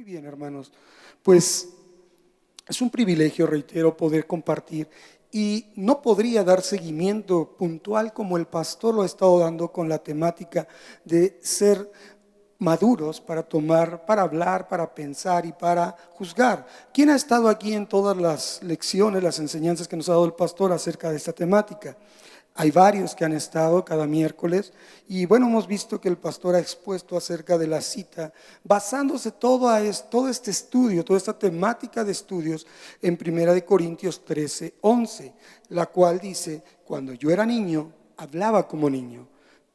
Muy bien, hermanos. Pues es un privilegio, reitero, poder compartir y no podría dar seguimiento puntual como el pastor lo ha estado dando con la temática de ser maduros para tomar, para hablar, para pensar y para juzgar. ¿Quién ha estado aquí en todas las lecciones, las enseñanzas que nos ha dado el pastor acerca de esta temática? Hay varios que han estado cada miércoles y bueno, hemos visto que el pastor ha expuesto acerca de la cita, basándose todo este estudio, toda esta temática de estudios en 1 Corintios 13:11, la cual dice: cuando yo era niño, hablaba como niño,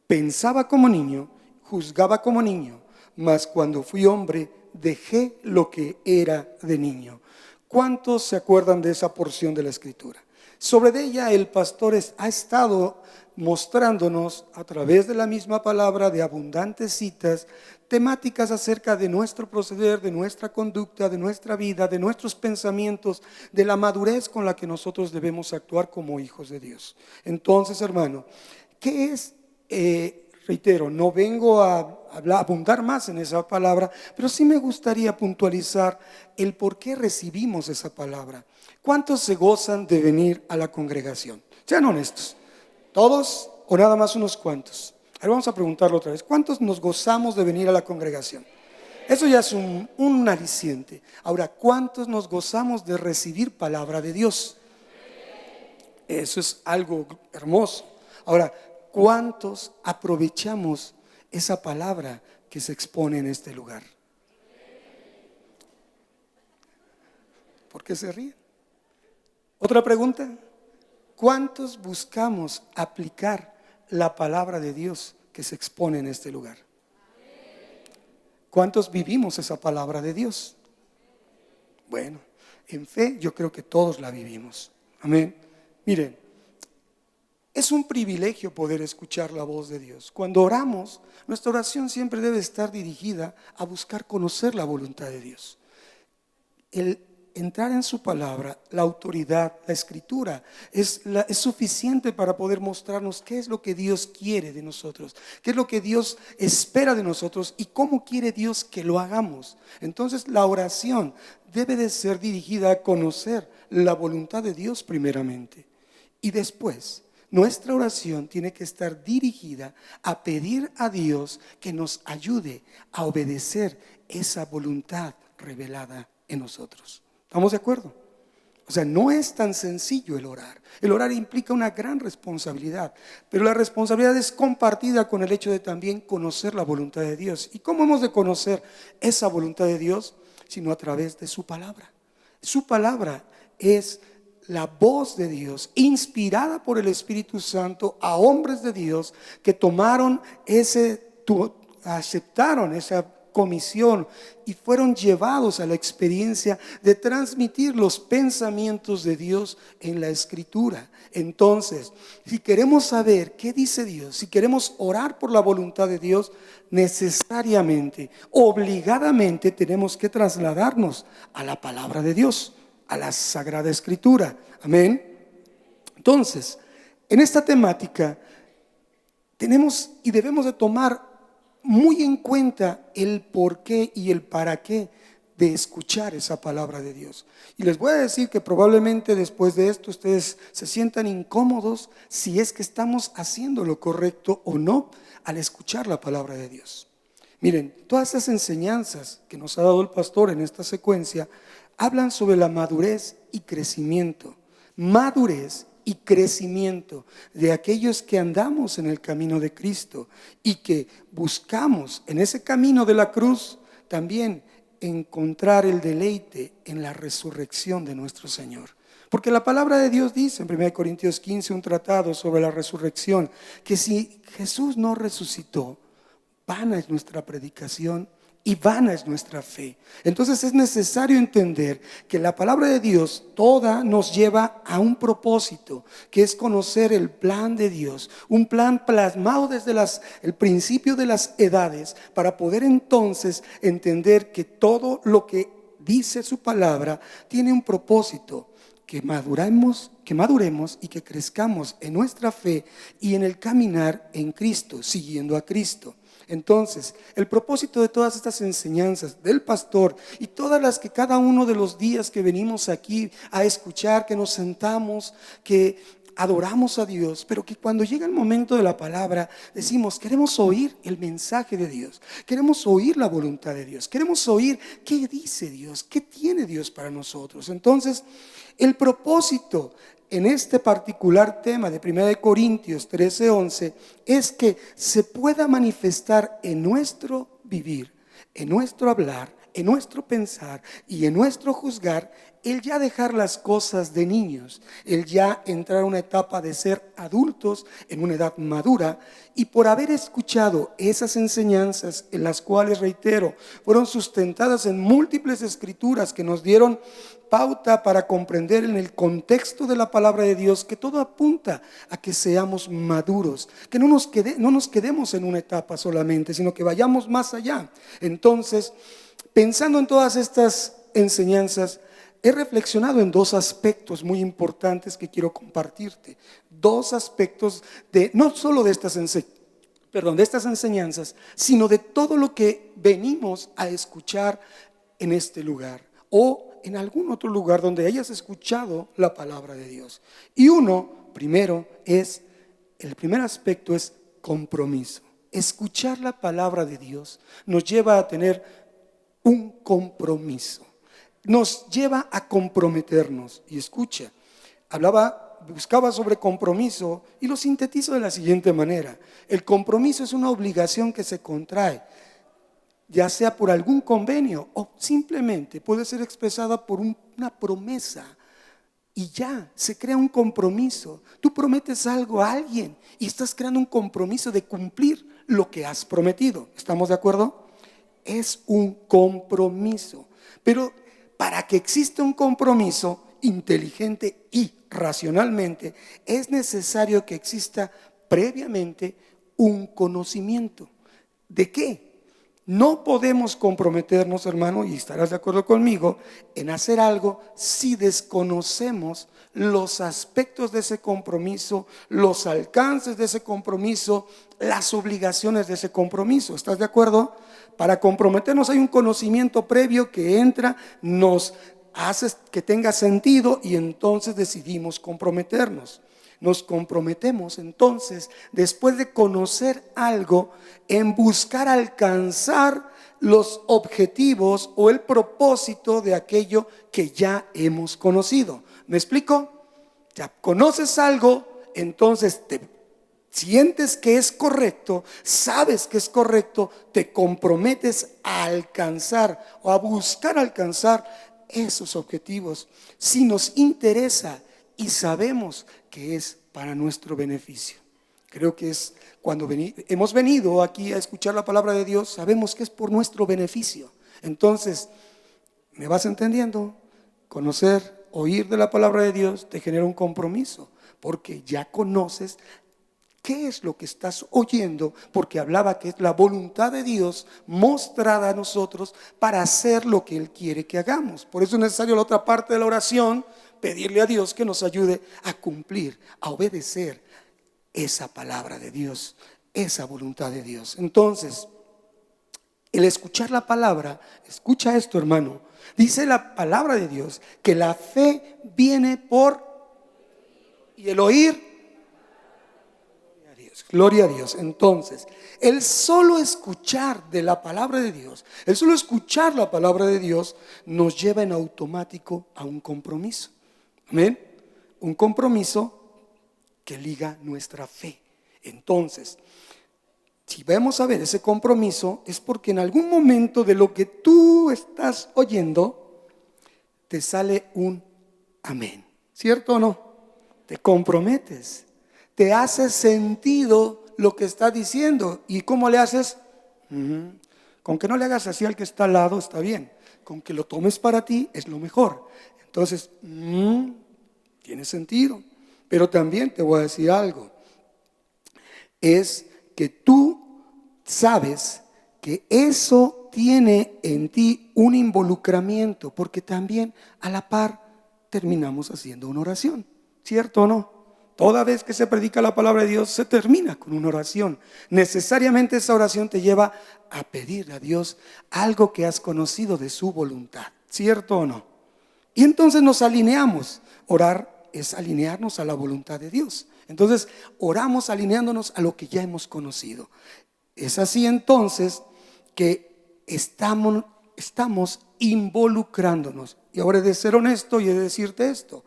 pensaba como niño, juzgaba como niño, mas cuando fui hombre, dejé lo que era de niño. ¿Cuántos se acuerdan de esa porción de la Escritura? Sobre ella el pastor ha estado mostrándonos a través de la misma palabra, de abundantes citas, temáticas acerca de nuestro proceder, de nuestra conducta, de nuestra vida, de nuestros pensamientos, de la madurez con la que nosotros debemos actuar como hijos de Dios. Entonces, hermano, ¿qué es? Reitero, no vengo a abundar más en esa palabra, pero sí me gustaría puntualizar el por qué recibimos esa palabra. ¿Cuántos se gozan de venir a la congregación? Sean honestos, ¿todos o nada más unos cuantos? Ahora vamos a preguntarlo otra vez. ¿Cuántos nos gozamos de venir a la congregación? Eso ya es un aliciente. Ahora, ¿cuántos nos gozamos de recibir palabra de Dios? Eso es algo hermoso. Ahora, ¿cuántos aprovechamos esa palabra que se expone en este lugar? ¿Por qué se ríen? Otra pregunta: ¿cuántos buscamos aplicar la palabra de Dios que se expone en este lugar? ¿Cuántos vivimos esa palabra de Dios? Bueno, en fe yo creo que todos la vivimos. Amén. Miren, es un privilegio poder escuchar la voz de Dios. Cuando oramos, nuestra oración siempre debe estar dirigida a buscar conocer la voluntad de Dios. El entrar en su palabra, la autoridad, la escritura, es suficiente para poder mostrarnos qué es lo que Dios quiere de nosotros, qué es lo que Dios espera de nosotros y cómo quiere Dios que lo hagamos. Entonces la oración debe de ser dirigida a conocer la voluntad de Dios primeramente, y después nuestra oración tiene que estar dirigida a pedir a Dios que nos ayude a obedecer esa voluntad revelada en nosotros. ¿Estamos de acuerdo? O sea, no es tan sencillo el orar. El orar implica una gran responsabilidad, pero la responsabilidad es compartida con el hecho de también conocer la voluntad de Dios. ¿Y cómo hemos de conocer esa voluntad de Dios? Sino a través de su palabra. Su palabra es la voz de Dios, inspirada por el Espíritu Santo a hombres de Dios que aceptaron esa comisión y fueron llevados a la experiencia de transmitir los pensamientos de Dios en la Escritura. Entonces, si queremos saber qué dice Dios, si queremos orar por la voluntad de Dios, necesariamente, obligadamente tenemos que trasladarnos a la palabra de Dios, a la Sagrada Escritura. Amén. Entonces, en esta temática tenemos y debemos de tomar muy en cuenta el por qué y el para qué de escuchar esa palabra de Dios. Y les voy a decir que probablemente después de esto ustedes se sientan incómodos si es que estamos haciendo lo correcto o no al escuchar la palabra de Dios. Miren, todas esas enseñanzas que nos ha dado el pastor en esta secuencia hablan sobre la madurez y crecimiento. Madurez y crecimiento de aquellos que andamos en el camino de Cristo y que buscamos en ese camino de la cruz también encontrar el deleite en la resurrección de nuestro Señor. Porque la palabra de Dios dice en 1 Corintios 15, un tratado sobre la resurrección, que si Jesús no resucitó, vana es nuestra predicación y vana es nuestra fe. Entonces es necesario entender que la palabra de Dios toda nos lleva a un propósito, que es conocer el plan de Dios, un plan plasmado desde el principio de las edades, para poder entonces entender que todo lo que dice su palabra tiene un propósito: que maduremos y que crezcamos en nuestra fe y en el caminar en Cristo, siguiendo a Cristo. Entonces, el propósito de todas estas enseñanzas del pastor y todas las que cada uno de los días que venimos aquí a escuchar, que nos sentamos, que adoramos a Dios, pero que cuando llega el momento de la palabra decimos, queremos oír el mensaje de Dios, queremos oír la voluntad de Dios, queremos oír qué dice Dios, qué tiene Dios para nosotros. Entonces, el propósito en este particular tema de 1 Corintios 13:11 es que se pueda manifestar en nuestro vivir, en nuestro hablar, en nuestro pensar y en nuestro juzgar, el ya dejar las cosas de niños, el ya entrar a una etapa de ser adultos en una edad madura, y por haber escuchado esas enseñanzas en las cuales, reitero, fueron sustentadas en múltiples escrituras que nos dieron pauta para comprender en el contexto de la palabra de Dios que todo apunta a que seamos maduros, que no nos quedemos en una etapa solamente, sino que vayamos más allá. Entonces, pensando en todas estas enseñanzas, he reflexionado en dos aspectos muy importantes que quiero compartirte. Dos aspectos de no solo de estas enseñanzas, sino de todo lo que venimos a escuchar en este lugar o en algún otro lugar donde hayas escuchado la palabra de Dios. Y el primer aspecto es compromiso. Escuchar la palabra de Dios nos lleva a tener un compromiso, nos lleva a comprometernos. Y escucha, buscaba sobre compromiso y lo sintetizo de la siguiente manera: el compromiso es una obligación que se contrae, ya sea por algún convenio o simplemente puede ser expresada por una promesa. Y ya, se crea un compromiso. Tú prometes algo a alguien y estás creando un compromiso de cumplir lo que has prometido. ¿Estamos de acuerdo? Es un compromiso. Pero para que exista un compromiso inteligente y racionalmente, es necesario que exista previamente un conocimiento. ¿De qué? No podemos comprometernos, hermano, y estarás de acuerdo conmigo, en hacer algo si desconocemos los aspectos de ese compromiso, los alcances de ese compromiso, las obligaciones de ese compromiso. ¿Estás de acuerdo? Para comprometernos hay un conocimiento previo que entra, nos hace que tenga sentido y entonces decidimos comprometernos. Nos comprometemos entonces, después de conocer algo, en buscar alcanzar los objetivos o el propósito de aquello que ya hemos conocido. ¿Me explico? Ya conoces algo, entonces te sientes que es correcto, sabes que es correcto, te comprometes a alcanzar o a buscar alcanzar esos objetivos. Si nos interesa y sabemos que es para nuestro beneficio. Creo que es cuando hemos venido aquí a escuchar la palabra de Dios, sabemos que es por nuestro beneficio. Entonces, ¿me vas entendiendo? Conocer, oír de la palabra de Dios te genera un compromiso, porque ya conoces qué es lo que estás oyendo, porque hablaba que es la voluntad de Dios mostrada a nosotros para hacer lo que Él quiere que hagamos. Por eso es necesario la otra parte de la oración, pedirle a Dios que nos ayude a cumplir, a obedecer esa palabra de Dios, esa voluntad de Dios. Entonces, el escuchar la palabra, escucha esto, hermano, dice la palabra de Dios que la fe viene por y el oír. Gloria a Dios. Entonces, el solo escuchar de la palabra de Dios, el solo escuchar la palabra de Dios nos lleva en automático a un compromiso. Amén. Un compromiso que liga nuestra fe. Entonces, si vamos a ver ese compromiso, es porque en algún momento de lo que tú estás oyendo, te sale un amén. ¿Cierto o no? Te comprometes. Te hace sentido lo que está diciendo. ¿Y cómo le haces? Con que no le hagas así al que está al lado está bien. Con que lo tomes para ti es lo mejor. Entonces, tiene sentido. Pero también te voy a decir algo. Es que tú sabes que eso tiene en ti un involucramiento, porque también a la par terminamos haciendo una oración. ¿Cierto o no? Toda vez que se predica la palabra de Dios se termina con una oración. Necesariamente esa oración te lleva a pedir a Dios algo que has conocido de su voluntad, ¿cierto o no? Y entonces nos alineamos. Orar es alinearnos a la voluntad de Dios. Entonces oramos alineándonos a lo que ya hemos conocido. Es así entonces que estamos involucrándonos. Y ahora he de ser honesto y he de decirte esto: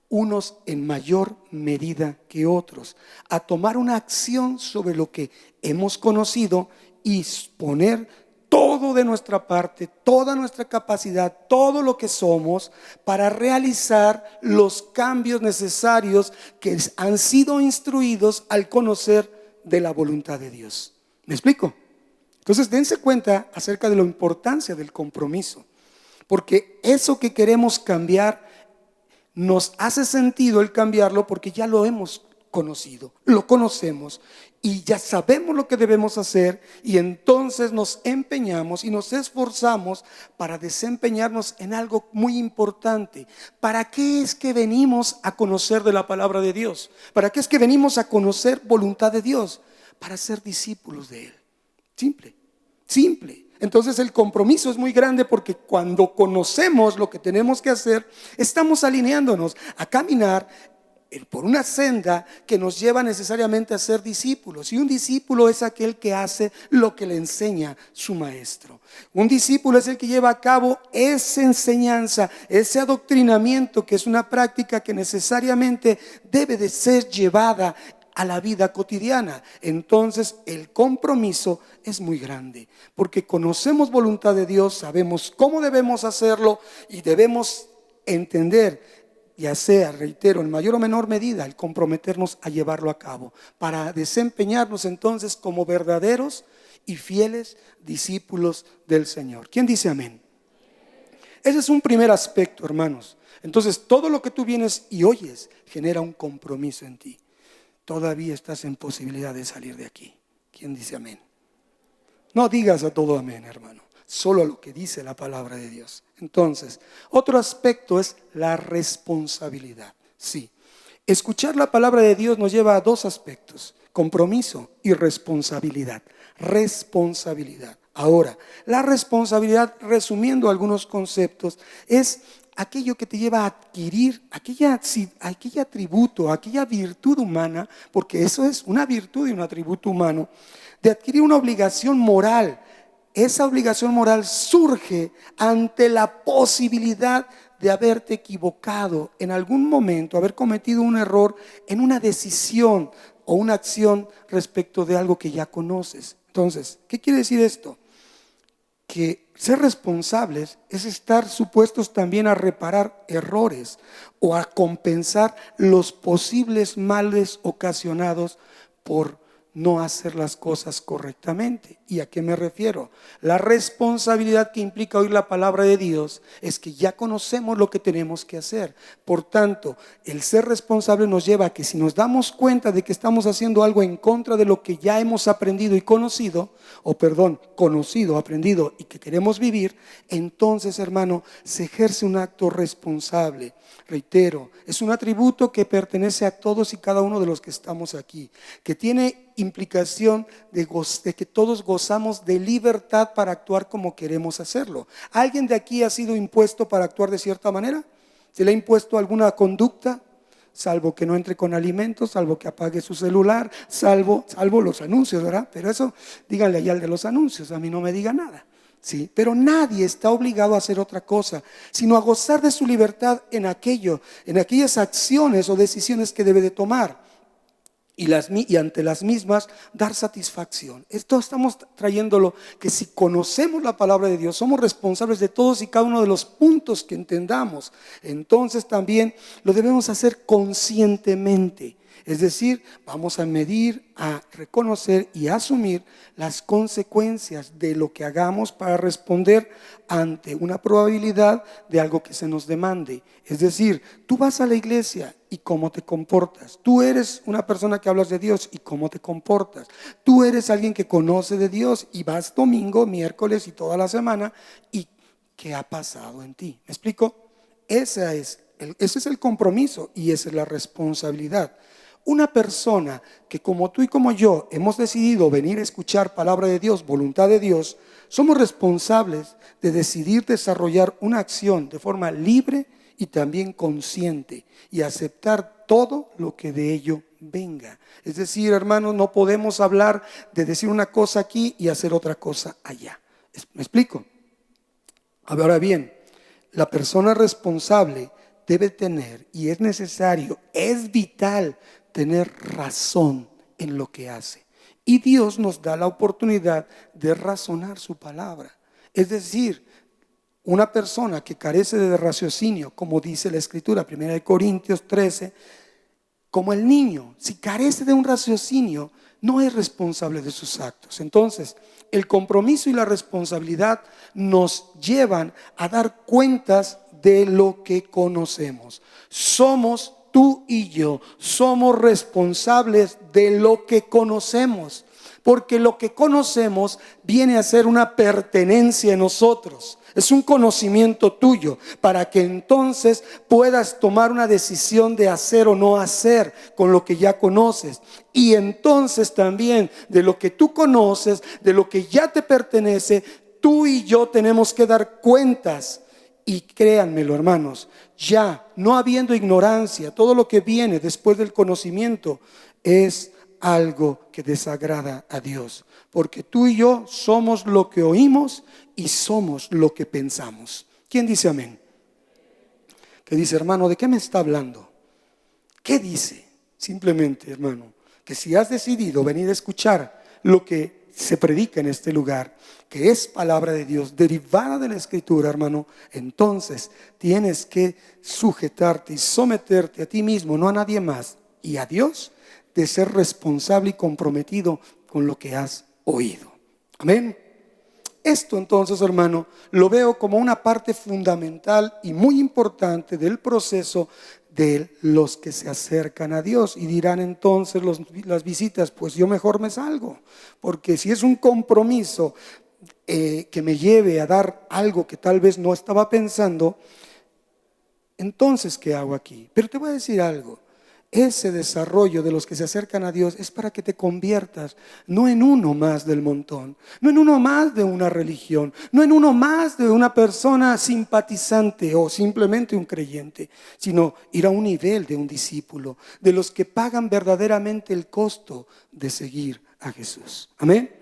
unos en mayor medida que otros, a tomar una acción sobre lo que hemos conocido y poner todo de nuestra parte, toda nuestra capacidad, todo lo que somos para realizar los cambios necesarios que han sido instruidos al conocer de la voluntad de Dios. ¿Me explico? Entonces dense cuenta acerca de la importancia del compromiso, porque eso que queremos cambiar nos hace sentido el cambiarlo porque ya lo hemos conocido, lo conocemos y ya sabemos lo que debemos hacer, y entonces nos empeñamos y nos esforzamos para desempeñarnos en algo muy importante. ¿Para qué es que venimos a conocer de la palabra de Dios? ¿Para qué es que venimos a conocer voluntad de Dios? Para ser discípulos de Él. Simple, simple. Entonces el compromiso es muy grande, porque cuando conocemos lo que tenemos que hacer, estamos alineándonos a caminar por una senda que nos lleva necesariamente a ser discípulos. Y un discípulo es aquel que hace lo que le enseña su maestro. Un discípulo es el que lleva a cabo esa enseñanza, ese adoctrinamiento, que es una práctica que necesariamente debe de ser llevada a la vida cotidiana. Entonces el compromiso es muy grande, porque conocemos voluntad de Dios, sabemos cómo debemos hacerlo y debemos entender, ya sea, reitero, en mayor o menor medida, el comprometernos a llevarlo a cabo, para desempeñarnos entonces como verdaderos y fieles discípulos del Señor. ¿Quién dice amén? Ese es un primer aspecto, hermanos. Entonces todo lo que tú vienes y oyes genera un compromiso en ti. Todavía estás en posibilidad de salir de aquí. ¿Quién dice amén? No digas a todo amén, hermano, solo a lo que dice la palabra de Dios. Entonces, otro aspecto es la responsabilidad. Sí, escuchar la palabra de Dios nos lleva a dos aspectos: compromiso y responsabilidad. Responsabilidad. Ahora, la responsabilidad, resumiendo algunos conceptos, es aquello que te lleva a adquirir aquel atributo, aquella virtud humana, porque eso es una virtud y un atributo humano, de adquirir una obligación moral. Esa obligación moral surge ante la posibilidad de haberte equivocado en algún momento, haber cometido un error en una decisión o una acción respecto de algo que ya conoces. Entonces, ¿qué quiere decir esto? Que ser responsables es estar supuestos también a reparar errores o a compensar los posibles males ocasionados por no hacer las cosas correctamente. ¿Y a qué me refiero? La responsabilidad que implica oír la palabra de Dios es que ya conocemos lo que tenemos que hacer. Por tanto, el ser responsable nos lleva a que, si nos damos cuenta de que estamos haciendo algo en contra de lo que ya hemos aprendido y conocido, aprendido y que queremos vivir, entonces, hermano, se ejerce un acto responsable. Reitero, es un atributo que pertenece a todos y cada uno de los que estamos aquí, que tiene implicación de que todos gozamos de libertad para actuar como queremos hacerlo. ¿Alguien de aquí ha sido impuesto para actuar de cierta manera? ¿Se le ha impuesto alguna conducta? Salvo que no entre con alimentos, salvo que apague su celular, salvo los anuncios, ¿verdad? Pero eso, díganle allá al de los anuncios, a mí no me diga nada. Sí, pero nadie está obligado a hacer otra cosa, sino a gozar de su libertad en aquellas acciones o decisiones que debe de tomar, y ante las mismas dar satisfacción. Esto estamos trayéndolo, que si conocemos la palabra de Dios, somos responsables de todos y cada uno de los puntos que entendamos. Entonces también lo debemos hacer conscientemente. Es decir, vamos a medir, a reconocer y a asumir las consecuencias de lo que hagamos para responder ante una probabilidad de algo que se nos demande. Es decir, tú vas a la iglesia y cómo te comportas. Tú eres una persona que hablas de Dios y cómo te comportas. Tú eres alguien que conoce de Dios y vas domingo, miércoles y toda la semana, y ¿qué ha pasado en ti? ¿Me explico? Ese es el compromiso y esa es la responsabilidad. Una persona que como tú y como yo hemos decidido venir a escuchar palabra de Dios, voluntad de Dios, somos responsables de decidir desarrollar una acción de forma libre y también consciente y aceptar todo lo que de ello venga. Es decir, hermanos, no podemos hablar de decir una cosa aquí y hacer otra cosa allá. ¿Me explico? Ahora bien, la persona responsable debe tener, y es necesario, es vital tener razón en lo que hace. Y Dios nos da la oportunidad de razonar su palabra. Es decir, una persona que carece de raciocinio, como dice la Escritura, 1 Corintios 13, como el niño, si carece de un raciocinio, no es responsable de sus actos. Entonces, el compromiso y la responsabilidad nos llevan a dar cuentas de lo que conocemos. Tú y yo somos responsables de lo que conocemos, porque lo que conocemos viene a ser una pertenencia en nosotros. Es un conocimiento tuyo para que entonces puedas tomar una decisión de hacer o no hacer con lo que ya conoces. Y entonces también de lo que tú conoces, de lo que ya te pertenece, tú y yo tenemos que dar cuentas. Y créanmelo, hermanos, ya no habiendo ignorancia, todo lo que viene después del conocimiento es algo que desagrada a Dios. Porque tú y yo somos lo que oímos y somos lo que pensamos. ¿Quién dice amén? ¿Qué dice, hermano? ¿De qué me está hablando? ¿Qué dice? Simplemente, hermano, que si has decidido venir a escuchar lo que se predica en este lugar, que es palabra de Dios derivada de la Escritura, hermano, entonces tienes que sujetarte y someterte a ti mismo, no a nadie más, y a Dios, de ser responsable y comprometido con lo que has oído. Amén. Esto entonces, hermano, lo veo como una parte fundamental y muy importante del proceso de los que se acercan a Dios. Y dirán entonces las visitas, pues yo mejor me salgo, porque si es un compromiso que me lleve a dar algo que tal vez no estaba pensando, entonces ¿qué hago aquí? Pero te voy a decir algo. Ese desarrollo de los que se acercan a Dios es para que te conviertas no en uno más del montón, no en uno más de una religión, no en uno más de una persona simpatizante o simplemente un creyente, sino ir a un nivel de un discípulo, de los que pagan verdaderamente el costo de seguir a Jesús. Amén.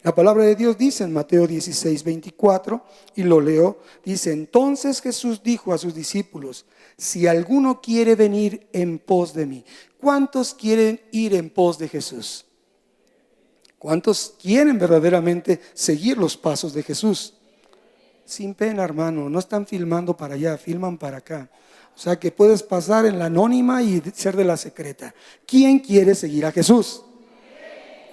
La palabra de Dios dice en Mateo 16:24, y lo leo, dice: entonces Jesús dijo a sus discípulos: si alguno quiere venir en pos de mí. ¿Cuántos quieren ir en pos de Jesús? ¿Cuántos quieren verdaderamente seguir los pasos de Jesús? Sin pena, hermano, no están filmando para allá, filman para acá. O sea que puedes pasar en la anónima y ser de la secreta. ¿Quién quiere seguir a Jesús?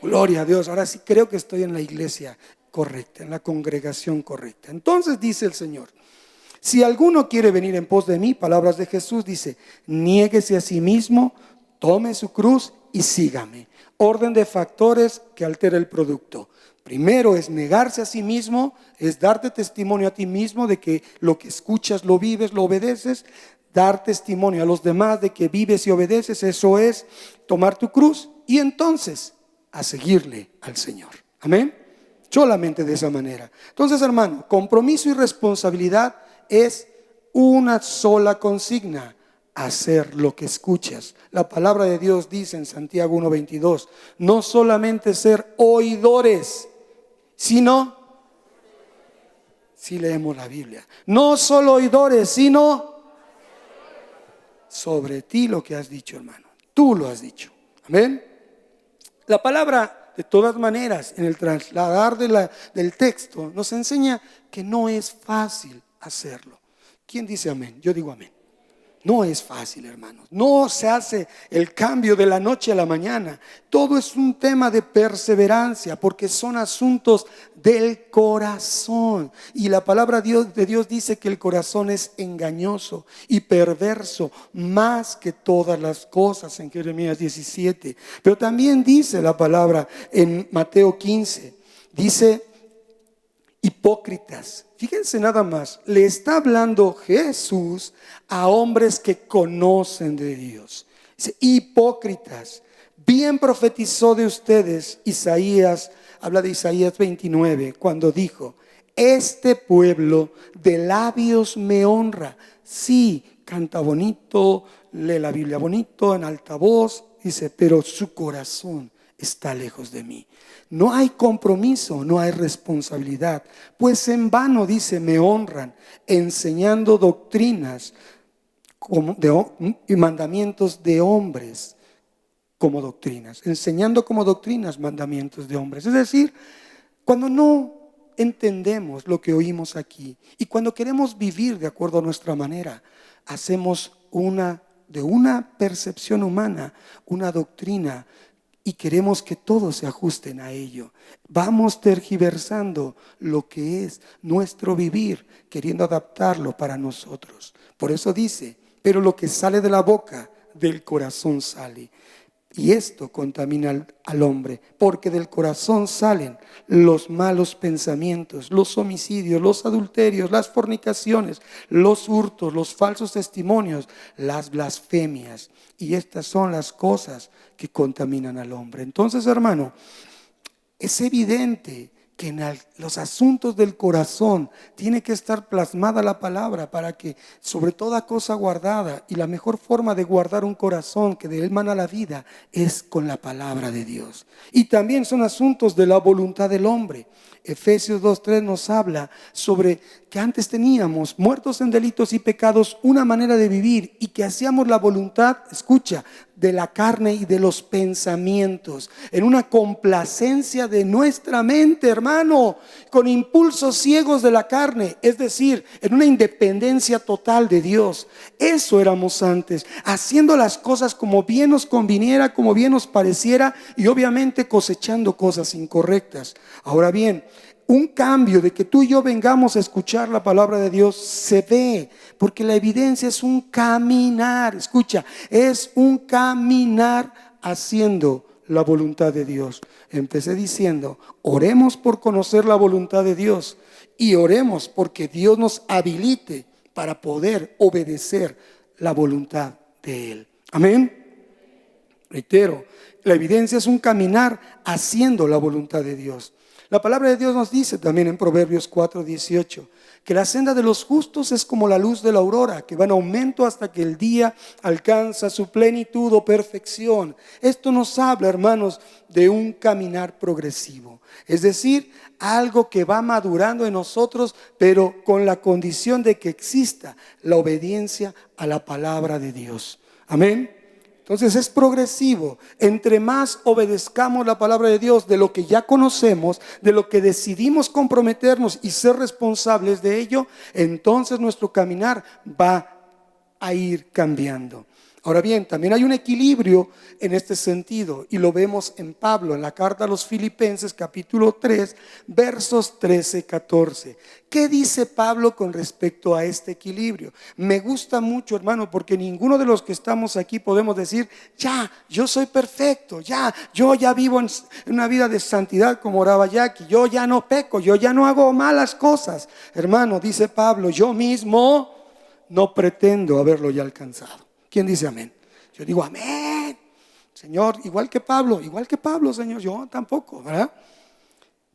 Gloria a Dios. Ahora sí creo que estoy en la iglesia correcta, en la congregación correcta. Entonces dice el Señor: si alguno quiere venir en pos de mí, palabras de Jesús, dice: niéguese a sí mismo, tome su cruz y sígame. Orden de factores que altera el producto. Primero es negarse a sí mismo, es darte testimonio a ti mismo de que lo que escuchas lo vives, lo obedeces. Dar testimonio a los demás de que vives y obedeces, eso es tomar tu cruz y entonces a seguirle al Señor. Amén. Solamente de esa manera. Entonces, hermano, compromiso y responsabilidad es una sola consigna: hacer lo que escuchas. La palabra de Dios dice en Santiago 1:22, no solamente ser oidores, sino, si leemos la Biblia, no solo oidores, sino sobre ti lo que has dicho, hermano. Tú lo has dicho. Amén. La palabra, de todas maneras, en el trasladar del texto, nos enseña que no es fácil hacerlo. ¿Quién dice amén? Yo digo amén. No es fácil, hermanos. No se hace el cambio de la noche a la mañana. Todo es un tema de perseverancia, porque son asuntos del corazón. Y la palabra de Dios dice que el corazón es engañoso y perverso más que todas las cosas, en Jeremías 17. Pero también dice la palabra en Mateo 15. Dice: hipócritas. Fíjense nada más, le está hablando Jesús a hombres que conocen de Dios. Dice, hipócritas, bien profetizó de ustedes Isaías, habla de Isaías 29, cuando dijo, este pueblo de labios me honra. Sí, canta bonito, lee la Biblia bonito, en altavoz, dice, pero su corazón está lejos de mí. No hay compromiso, no hay responsabilidad. Pues en vano, dice, me honran, enseñando doctrinas y mandamientos de hombres como doctrinas, enseñando como doctrinas mandamientos de hombres. Es decir, cuando no entendemos lo que oímos aquí y cuando queremos vivir de acuerdo a nuestra manera, hacemos de una percepción humana una doctrina y queremos que todos se ajusten a ello. Vamos tergiversando lo que es nuestro vivir, queriendo adaptarlo para nosotros. Por eso dice, pero lo que sale de la boca, del corazón sale. Y esto contamina al hombre, porque del corazón salen los malos pensamientos, los homicidios, los adulterios, las fornicaciones, los hurtos, los falsos testimonios, las blasfemias. Y estas son las cosas que contaminan al hombre. Entonces, hermano, es evidente que en los asuntos del corazón tiene que estar plasmada la palabra para que sobre toda cosa guardada, y la mejor forma de guardar un corazón que de él mana la vida es con la palabra de Dios. Y también son asuntos de la voluntad del hombre. Efesios 2:3 nos habla sobre que antes teníamos, muertos en delitos y pecados, una manera de vivir y que hacíamos la voluntad, escucha, de la carne y de los pensamientos, en una complacencia de nuestra mente, hermano, con impulsos ciegos de la carne, es decir, en una independencia total de Dios. Eso éramos antes, haciendo las cosas como bien nos conviniera, como bien nos pareciera, y obviamente cosechando cosas incorrectas. Ahora bien, un cambio de que tú y yo vengamos a escuchar la palabra de Dios se ve, porque la evidencia es un caminar, escucha, es un caminar haciendo la voluntad de Dios. Empecé diciendo, oremos por conocer la voluntad de Dios y oremos porque Dios nos habilite para poder obedecer la voluntad de Él. Amén. Reitero, la evidencia es un caminar haciendo la voluntad de Dios. La palabra de Dios nos dice también en Proverbios 4:18 que la senda de los justos es como la luz de la aurora, que va en aumento hasta que el día alcanza su plenitud o perfección. Esto nos habla, hermanos, de un caminar progresivo, es decir, algo que va madurando en nosotros, pero con la condición de que exista la obediencia a la palabra de Dios. Amén. Entonces es progresivo. Entre más obedezcamos la palabra de Dios, de lo que ya conocemos, de lo que decidimos comprometernos y ser responsables de ello, entonces nuestro caminar va a ir cambiando. Ahora bien, también hay un equilibrio en este sentido y lo vemos en Pablo, en la carta a los Filipenses capítulo 3, versos 13-14. ¿Qué dice Pablo con respecto a este equilibrio? Me gusta mucho, hermano, porque ninguno de los que estamos aquí podemos decir, ya, yo soy perfecto, yo ya vivo en una vida de santidad como oraba Jackie, yo ya no peco, yo ya no hago malas cosas. Hermano, dice Pablo, yo mismo no pretendo haberlo ya alcanzado. ¿Quién dice amén? Yo digo amén. Señor, igual que Pablo, Señor, yo tampoco, ¿verdad?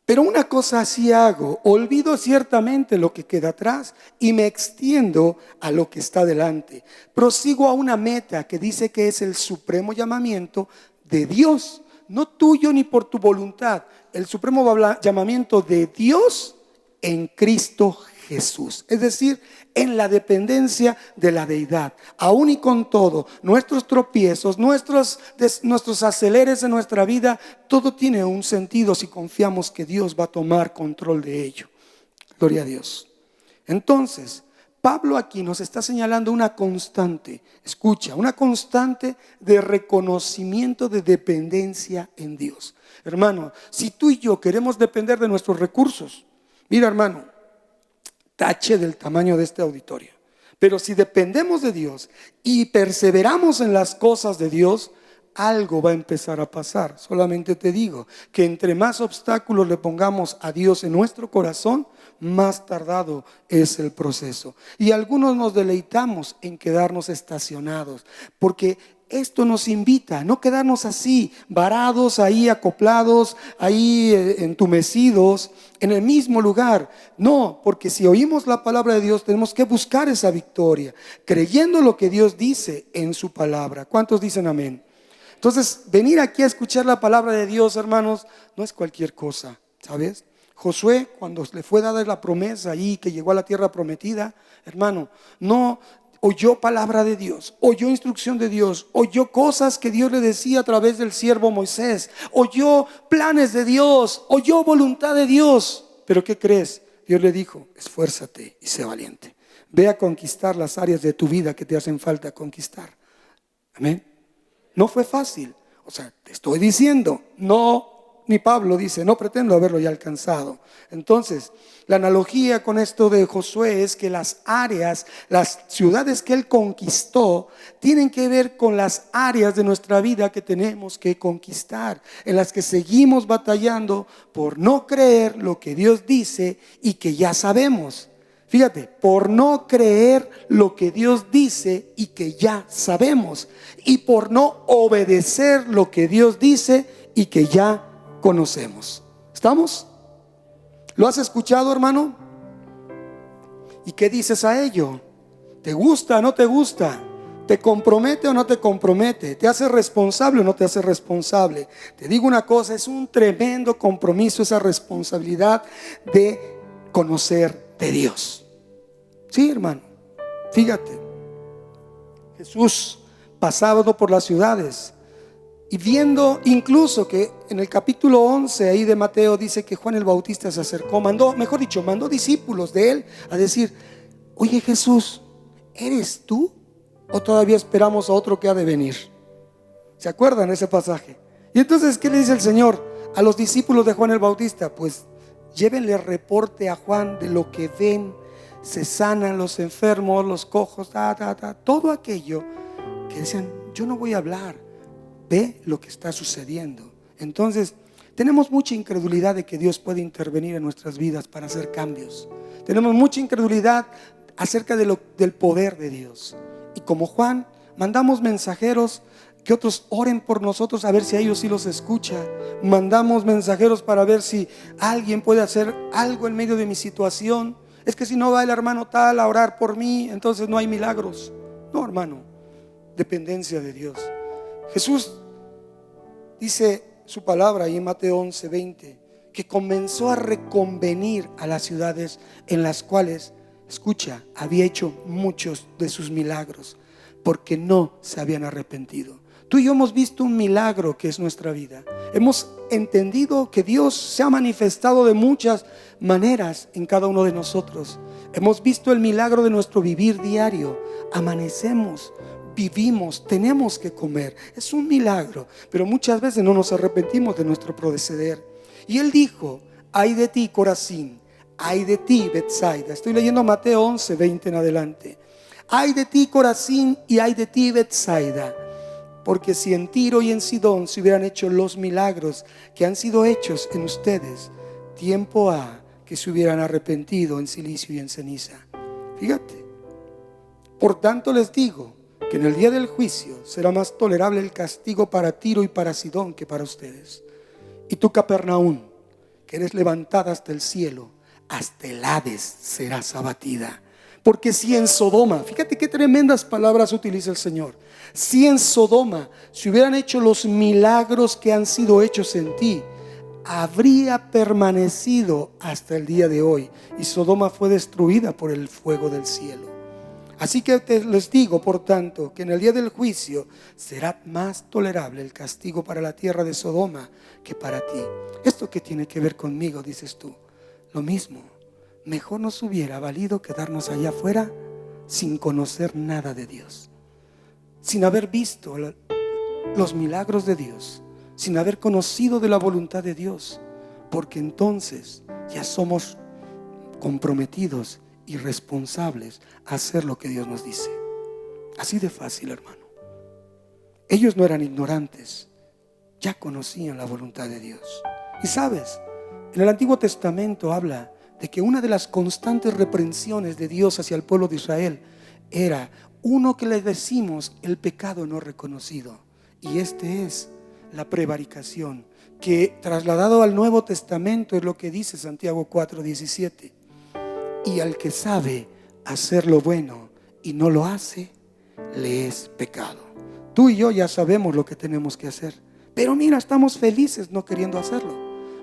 Pero una cosa sí hago, olvido ciertamente lo que queda atrás y me extiendo a lo que está delante. Prosigo a una meta que dice que es el supremo llamamiento de Dios, no tuyo ni por tu voluntad. El supremo llamamiento de Dios en Cristo Jesús, es decir, en la dependencia de la deidad. Aún y con todo, nuestros tropiezos, nuestros aceleres en nuestra vida, todo tiene un sentido si confiamos que Dios va a tomar control de ello. Gloria a Dios. Entonces, Pablo aquí nos está señalando una constante, escucha, una constante de reconocimiento de dependencia en Dios. Hermano, si tú y yo queremos depender de nuestros recursos, mira, hermano, tache del tamaño de este auditorio. Pero si dependemos de Dios y perseveramos en las cosas de Dios, algo va a empezar a pasar. Solamente te digo que entre más obstáculos le pongamos a Dios en nuestro corazón, más tardado es el proceso. Y algunos nos deleitamos en quedarnos estacionados, porque esto nos invita a no quedarnos así, varados, ahí acoplados, ahí entumecidos, en el mismo lugar. No, porque si oímos la palabra de Dios, tenemos que buscar esa victoria, creyendo lo que Dios dice en su palabra. ¿Cuántos dicen amén? Entonces, venir aquí a escuchar la palabra de Dios, hermanos, no es cualquier cosa, ¿sabes? Josué, cuando le fue dada la promesa ahí, que llegó a la tierra prometida, hermano, no oyó palabra de Dios, oyó instrucción de Dios, oyó cosas que Dios le decía a través del siervo Moisés, oyó planes de Dios, oyó voluntad de Dios. Pero ¿qué crees? Dios le dijo: esfuérzate y sé valiente. Ve a conquistar las áreas de tu vida que te hacen falta conquistar. Amén. No fue fácil. O sea, te estoy diciendo, no, ni Pablo dice, no pretendo haberlo ya alcanzado. Entonces, la analogía con esto de Josué es que las áreas, las ciudades que él conquistó, tienen que ver con las áreas de nuestra vida que tenemos que conquistar, en las que seguimos batallando por no creer lo que Dios dice y que ya sabemos. Fíjate, por no creer lo que Dios dice y que ya sabemos, y por no obedecer lo que Dios dice y que ya conocemos. ¿Estamos? ¿Lo has escuchado, hermano? ¿Y qué dices a ello? ¿Te gusta o no te gusta? ¿Te compromete o no te compromete? ¿Te hace responsable o no te hace responsable? Te digo una cosa, es un tremendo compromiso esa responsabilidad de conocer de Dios. Sí, hermano, fíjate, Jesús pasaba por las ciudades y viendo incluso que en el capítulo 11 ahí de Mateo dice que Juan el Bautista se acercó, mandó discípulos de él a decir: oye Jesús, ¿eres tú o todavía esperamos a otro que ha de venir? ¿Se acuerdan ese pasaje? Y entonces, ¿qué le dice el Señor a los discípulos de Juan el Bautista? Pues llévenle reporte a Juan de lo que ven, se sanan los enfermos, los cojos, todo aquello que decían: yo no voy a hablar, ve lo que está sucediendo. Entonces, tenemos mucha incredulidad de que Dios puede intervenir en nuestras vidas para hacer cambios. Tenemos mucha incredulidad acerca del poder de Dios. Y como Juan, mandamos mensajeros que otros oren por nosotros a ver si a ellos sí los escucha. Mandamos mensajeros para ver si alguien puede hacer algo en medio de mi situación. Es que si no va el hermano tal a orar por mí, entonces no hay milagros. No, hermano, dependencia de Dios. Jesús dice su palabra ahí en Mateo 11:20, que comenzó a reconvenir a las ciudades en las cuales, escucha, había hecho muchos de sus milagros, porque no se habían arrepentido. Tú y yo hemos visto un milagro que es nuestra vida. Hemos entendido que Dios se ha manifestado de muchas maneras en cada uno de nosotros. Hemos visto el milagro de nuestro vivir diario. Amanecemos, vivimos, tenemos que comer. Es un milagro, pero muchas veces no nos arrepentimos de nuestro proceder. Y Él dijo: ay de ti, Corazín, ay de ti, Betsaida. Estoy leyendo Mateo 11:20 en adelante. Ay de ti, Corazín, y ay de ti, Betsaida. Porque si en Tiro y en Sidón se hubieran hecho los milagros que han sido hechos en ustedes, tiempo ha que se hubieran arrepentido en silicio y en ceniza. Fíjate. Por tanto les digo que en el día del juicio será más tolerable el castigo para Tiro y para Sidón que para ustedes. Y tú, Capernaum, que eres levantada hasta el cielo, hasta el Hades serás abatida. Porque si en Sodoma, fíjate qué tremendas palabras utiliza el Señor, si en Sodoma se hubieran hecho los milagros que han sido hechos en ti, habría permanecido hasta el día de hoy, y Sodoma fue destruida por el fuego del cielo. Así que les digo, por tanto, que en el día del juicio será más tolerable el castigo para la tierra de Sodoma que para ti. ¿Esto qué tiene que ver conmigo?, dices tú. Lo mismo, mejor nos hubiera valido quedarnos allá afuera sin conocer nada de Dios, sin haber visto los milagros de Dios, sin haber conocido de la voluntad de Dios, porque entonces ya somos comprometidos y responsables a hacer lo que Dios nos dice. Así de fácil, hermano. Ellos no eran ignorantes, ya conocían la voluntad de Dios. Y sabes, en el Antiguo Testamento habla de que una de las constantes reprensiones de Dios hacia el pueblo de Israel era uno que le decimos el pecado no reconocido. Y este es la prevaricación, que trasladado al Nuevo Testamento es lo que dice Santiago 4:17. Y al que sabe hacer lo bueno y no lo hace, le es pecado. Tú y yo ya sabemos lo que tenemos que hacer, pero mira, estamos felices no queriendo hacerlo.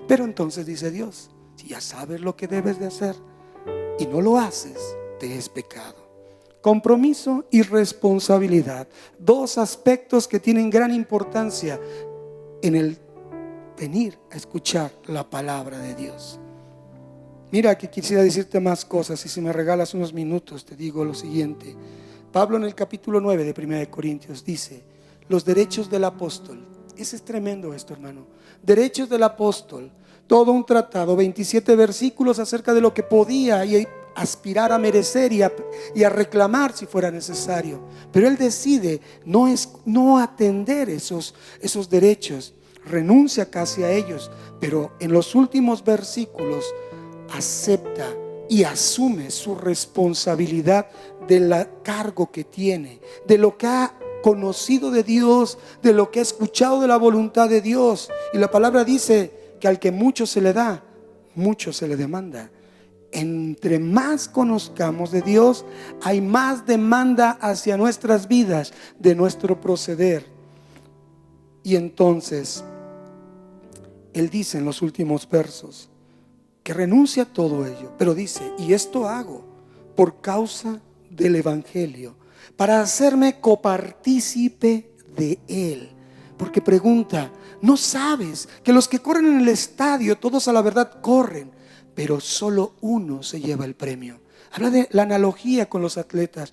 Pero entonces dice Dios, si ya sabes lo que debes de hacer y no lo haces, te es pecado. Compromiso y responsabilidad, dos aspectos que tienen gran importancia en el venir a escuchar la palabra de Dios. Mira que quisiera decirte más cosas, y si me regalas unos minutos te digo lo siguiente. Pablo en el capítulo 9 de 1 de Corintios dice: los derechos del apóstol. Ese es tremendo esto, hermano. Derechos del apóstol, todo un tratado, 27 versículos acerca de lo que podía y aspirar a merecer y a reclamar si fuera necesario. Pero él decide no atender esos derechos, renuncia casi a ellos, pero en los últimos versículos acepta y asume su responsabilidad del cargo que tiene, de lo que ha conocido de Dios, de lo que ha escuchado de la voluntad de Dios. Y la palabra dice que al que mucho se le da, mucho se le demanda. Entre más conozcamos de Dios, hay más demanda hacia nuestras vidas de nuestro proceder. Y entonces él dice en los últimos versos que renuncia a todo ello, pero dice: y esto hago por causa del evangelio, para hacerme copartícipe de él. Porque pregunta: ¿no sabes que los que corren en el estadio, todos a la verdad corren, pero solo uno se lleva el premio? Habla de la analogía con los atletas.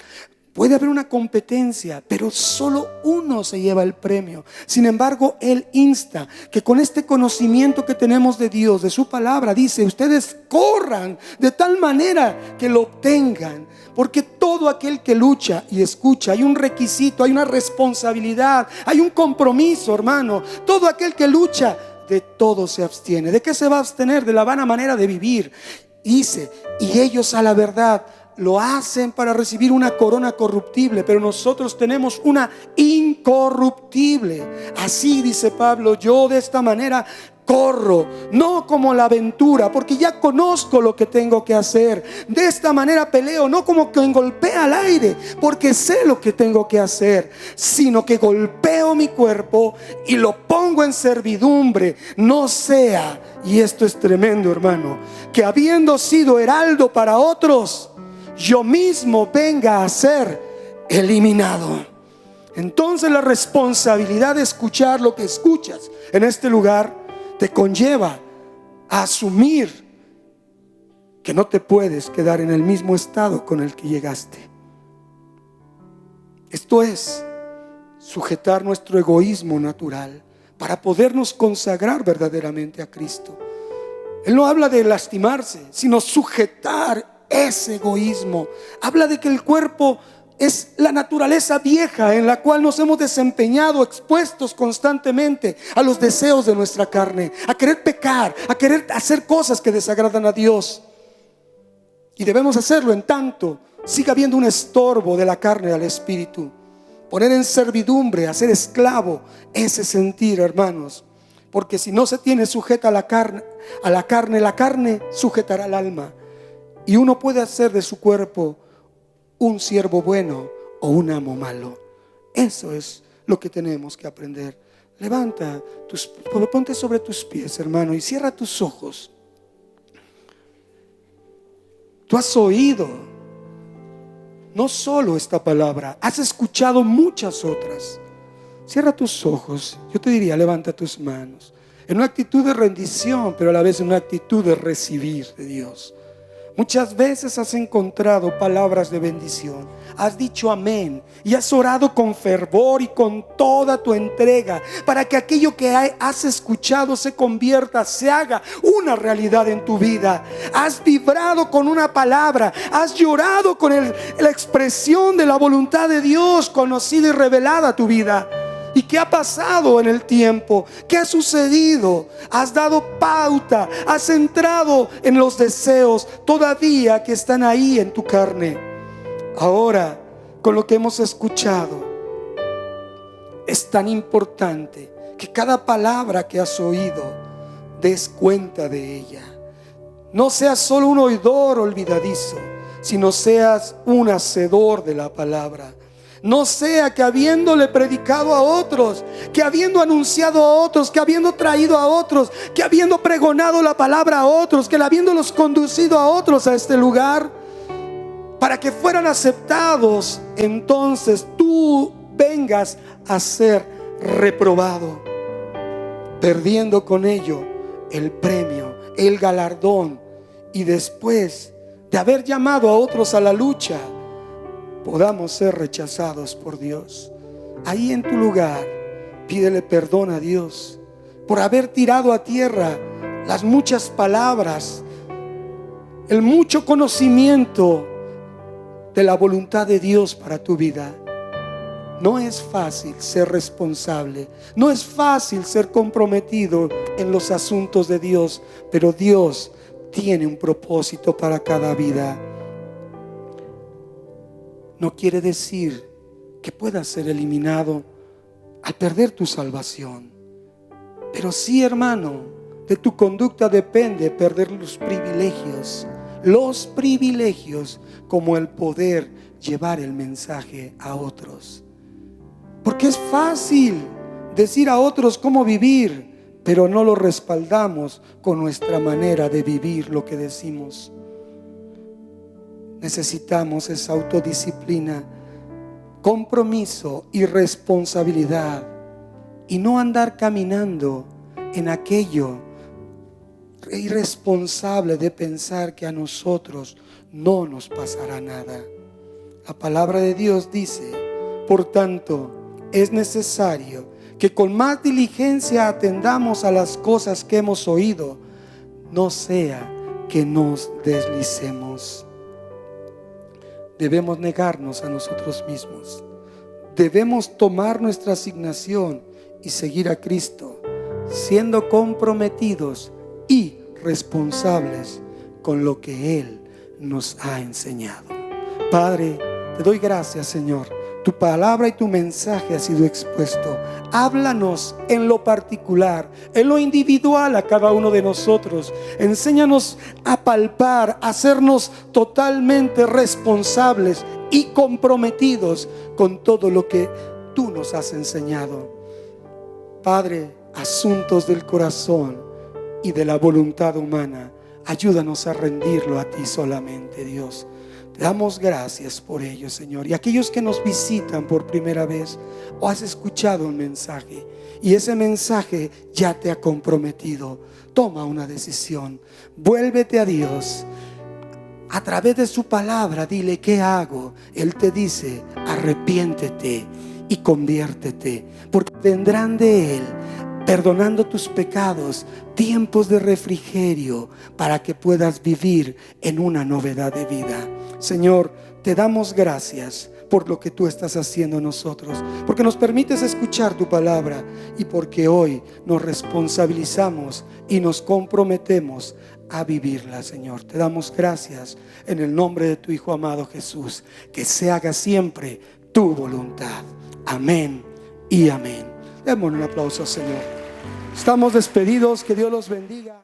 Puede haber una competencia, pero solo uno se lleva el premio. Sin embargo, él insta que con este conocimiento que tenemos de Dios, de su palabra, dice: ustedes corran de tal manera que lo obtengan. Porque todo aquel que lucha y escucha, hay un requisito, hay una responsabilidad, hay un compromiso, hermano. Todo aquel que lucha, de todo se abstiene. ¿De qué se va a abstener? De la vana manera de vivir. Dice: y ellos a la verdad lo hacen para recibir una corona corruptible, pero nosotros tenemos una incorruptible. Así dice Pablo: yo de esta manera corro, no como la aventura, porque ya conozco lo que tengo que hacer. De esta manera peleo, no como quien golpea al aire, porque sé lo que tengo que hacer, sino que golpeo mi cuerpo y lo pongo en servidumbre. No sea, y esto es tremendo, hermano, que habiendo sido heraldo para otros, yo mismo venga a ser eliminado. Entonces la responsabilidad de escuchar lo que escuchas en este lugar te conlleva a asumir que no te puedes quedar en el mismo estado con el que llegaste. Esto es sujetar nuestro egoísmo natural para podernos consagrar verdaderamente a Cristo. Él no habla de lastimarse, sino sujetar ese egoísmo. Habla de que el cuerpo es la naturaleza vieja en la cual nos hemos desempeñado, expuestos constantemente a los deseos de nuestra carne, a querer pecar, a querer hacer cosas que desagradan a Dios. Y debemos hacerlo en tanto siga habiendo un estorbo de la carne al espíritu. Poner en servidumbre, hacer esclavo ese sentir, hermanos. Porque si no se tiene sujeta a la carne, la carne sujetará al alma. Y uno puede hacer de su cuerpo un siervo bueno o un amo malo. Eso es lo que tenemos que aprender. Levanta ponte sobre tus pies, hermano, y cierra tus ojos. Tú has oído no solo esta palabra, has escuchado muchas otras. Cierra tus ojos. Yo te diría: levanta tus manos en una actitud de rendición, pero a la vez en una actitud de recibir de Dios. Muchas veces has encontrado palabras de bendición, has dicho amén y has orado con fervor y con toda tu entrega para que aquello que has escuchado se convierta, se haga una realidad en tu vida. Has vibrado con una palabra, has llorado con la expresión de la voluntad de Dios conocida y revelada a tu vida. ¿Y qué ha pasado en el tiempo? ¿Qué ha sucedido? Has dado pauta, has entrado en los deseos todavía que están ahí en tu carne. Ahora, con lo que hemos escuchado, es tan importante que cada palabra que has oído des cuenta de ella. No seas solo un oidor olvidadizo, sino seas un hacedor de la palabra. No sea que habiéndole predicado a otros, que habiendo anunciado a otros, que habiendo traído a otros, que habiendo pregonado la palabra a otros, que habiéndolos conducido a otros a este lugar, para que fueran aceptados, entonces tú vengas a ser reprobado, perdiendo con ello el premio, el galardón, y después de haber llamado a otros a la lucha, podamos ser rechazados por Dios. Ahí en tu lugar, pídele perdón a Dios por haber tirado a tierra las muchas palabras, el mucho conocimiento de la voluntad de Dios para tu vida. No es fácil ser responsable, no es fácil ser comprometido en los asuntos de Dios, pero Dios tiene un propósito para cada vida. No quiere decir que puedas ser eliminado al perder tu salvación, pero sí, hermano, de tu conducta depende perder los privilegios como el poder llevar el mensaje a otros. Porque es fácil decir a otros cómo vivir, pero no lo respaldamos con nuestra manera de vivir lo que decimos. Necesitamos esa autodisciplina, compromiso y responsabilidad, y no andar caminando en aquello irresponsable de pensar que a nosotros no nos pasará nada. La palabra de Dios dice: por tanto, es necesario que con más diligencia atendamos a las cosas que hemos oído, no sea que nos deslicemos. Debemos negarnos a nosotros mismos. Debemos tomar nuestra asignación y seguir a Cristo, siendo comprometidos y responsables con lo que Él nos ha enseñado. Padre, te doy gracias, Señor. Tu palabra y tu mensaje ha sido expuesto. Háblanos en lo particular, en lo individual a cada uno de nosotros. Enséñanos a palpar, a hacernos totalmente responsables y comprometidos con todo lo que tú nos has enseñado. Padre, asuntos del corazón y de la voluntad humana, ayúdanos a rendirlo a ti solamente, Dios. Te damos gracias por ello, Señor. Y aquellos que nos visitan por primera vez, o has escuchado un mensaje y ese mensaje ya te ha comprometido, toma una decisión. Vuélvete a Dios. A través de su palabra, dile: ¿qué hago? Él te dice: arrepiéntete y conviértete, porque vendrán de Él, perdonando tus pecados, tiempos de refrigerio para que puedas vivir en una novedad de vida. Señor, te damos gracias por lo que tú estás haciendo en nosotros, porque nos permites escuchar tu palabra y porque hoy nos responsabilizamos y nos comprometemos a vivirla, Señor. Te damos gracias en el nombre de tu Hijo amado Jesús. Que se haga siempre tu voluntad. Amén y amén. Démosle un aplauso, Señor. Estamos despedidos. Que Dios los bendiga.